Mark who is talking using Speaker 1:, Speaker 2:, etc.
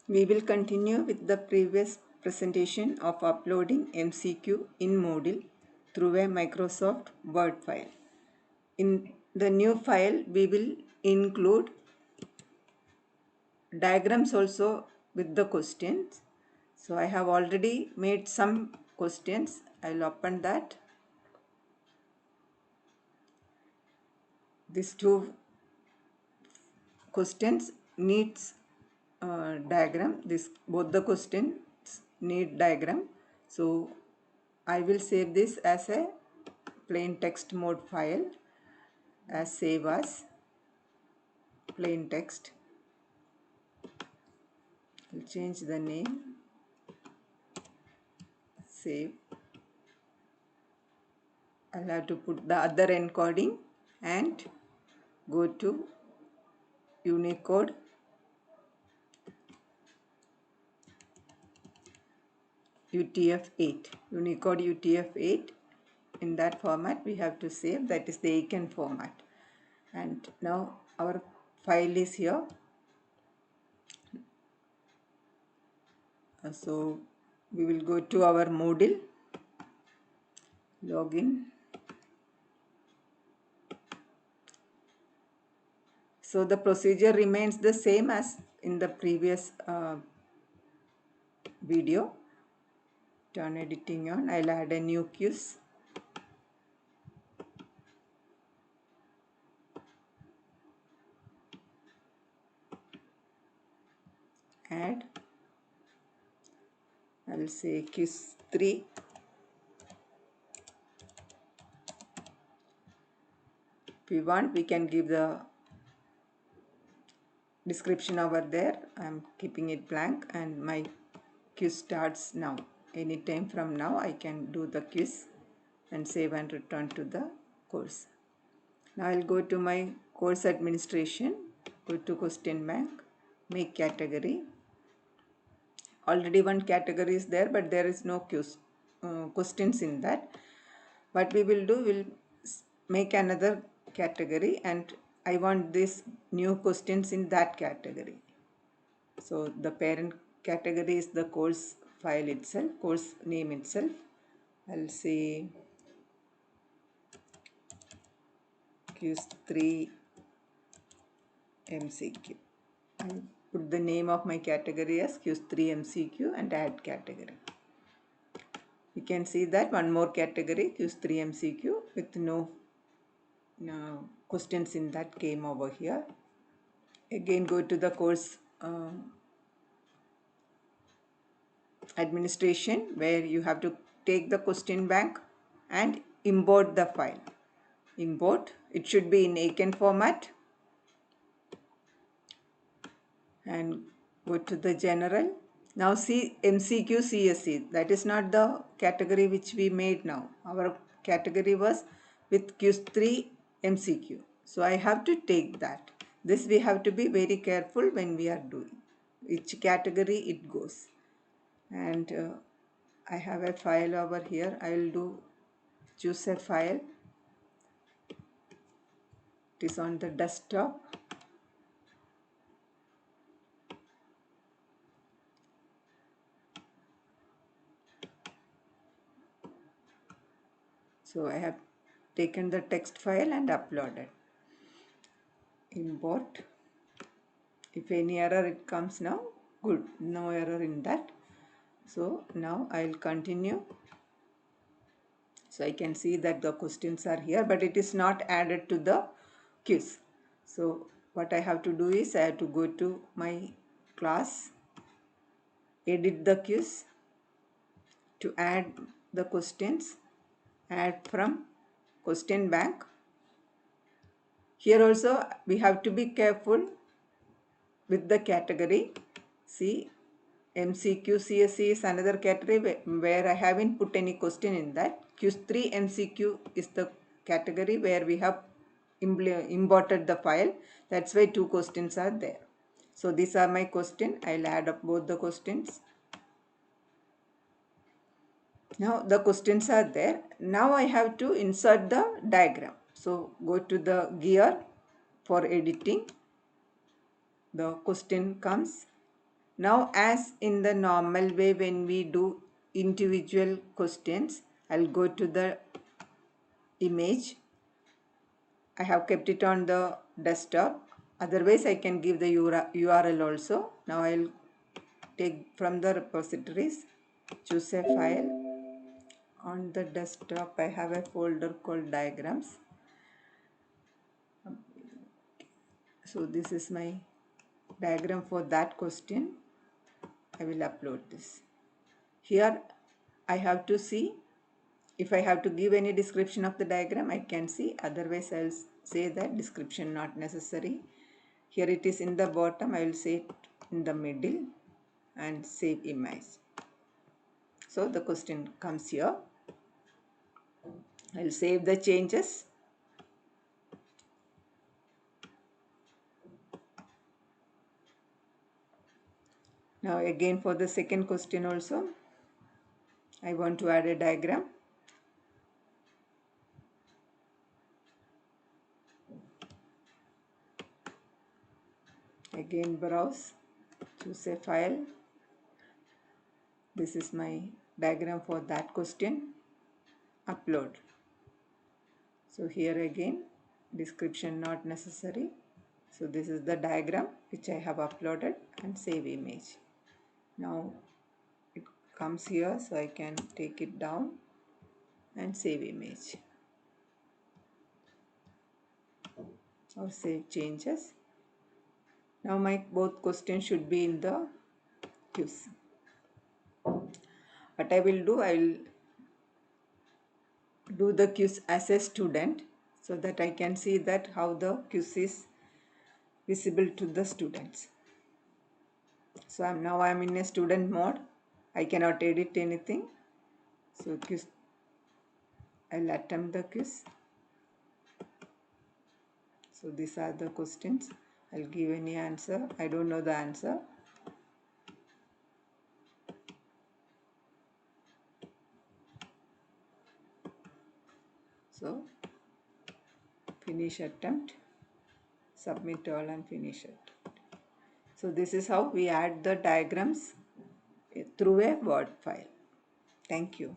Speaker 1: We will continue with the previous presentation of uploading MCQ in Moodle through a Microsoft Word file. In the new file, we will include diagrams also with the questions. So I have already made some questions. I'll open that. These two questions needs diagram. This both the questions need diagram. So I will save this as a plain text mode file as save as plain text. I'll change the name, save. I'll have to put the other encoding and go to Unicode. UTF-8, Unicode UTF-8. In that format we have to save, that is the Aiken format. And now our file is here. So we will go to our Moodle, login. So the procedure remains the same as in the previous video. Turn editing on. I'll add a new quiz. Add. I'll say quiz 3. If we want, we can give the description over there. I'm keeping it blank and my quiz starts now. Anytime from now I can do the quiz and save and return to the course. Now I'll go to my course administration, go to question bank, make category. Already one category is there, but there is no questions in that. What we will do, we'll make another category and I want this new questions in that category. So the parent category is the course file itself, course name itself. I'll say quiz 3 MCQ. I'll put the name of my category as quiz 3 MCQ and add category. You can see that one more category, quiz 3 MCQ, with no questions in that came over here. Again go to the course administration, where you have to take the question bank and import the file. Import, it should be in Aiken format, and go to the general. Now see MCQ CSE, that is not the category which we made now. Our category was with quiz 3 MCQ. So I have to take that. This we have to be very careful when we are doing. Which category it goes. And I have a file over here. I will choose a file. It is on the desktop. So I have taken the text file and uploaded. Import. If any error it comes now, good, no error in that. So now I'll continue. So I can see that the questions are here, but it is not added to the quiz. So what I have to do is I have to go to my class, edit the quiz, to add the questions, add from question bank. Here also we have to be careful with the category. See, MCQ CSE is another category where I haven't put any question in that. Quiz 3 MCQ is the category where we have imported the file. That's why two questions are there. So these are my question. I'll add up both the questions. Now the questions are there. Now I have to insert the diagram. So go to the gear for editing. The question comes. Now, as in the normal way when we do individual questions, I'll go to the image. I have kept it on the desktop. Otherwise, I can give the URL also. Now, I'll take from the repositories, choose a file. On the desktop, I have a folder called diagrams. So, this is my diagram for that question. I will upload this. Here, I have to see if I have to give any description of the diagram, I can see. Otherwise, I will say that description not necessary. Here it is in the bottom. I will say it in the middle and save image. So the question comes here. I will save the changes. Now again for the second question also, I want to add a diagram. Again browse, choose a file. This is my diagram for that question. Upload. So here again, description not necessary. So this is the diagram which I have uploaded, and save image. Now it comes here, so I can take it down and save image or save changes. Now my both questions should be in the quiz. What I will do, I will do the quiz as a student so that I can see that how the quiz is visible to the students. So now I am in a student mode. I cannot edit anything. So quiz, I'll attempt the quiz. So these are the questions. I'll give any answer. I don't know the answer. So finish attempt, submit all and finish it. So this is how we add the diagrams through a Word file. Thank you.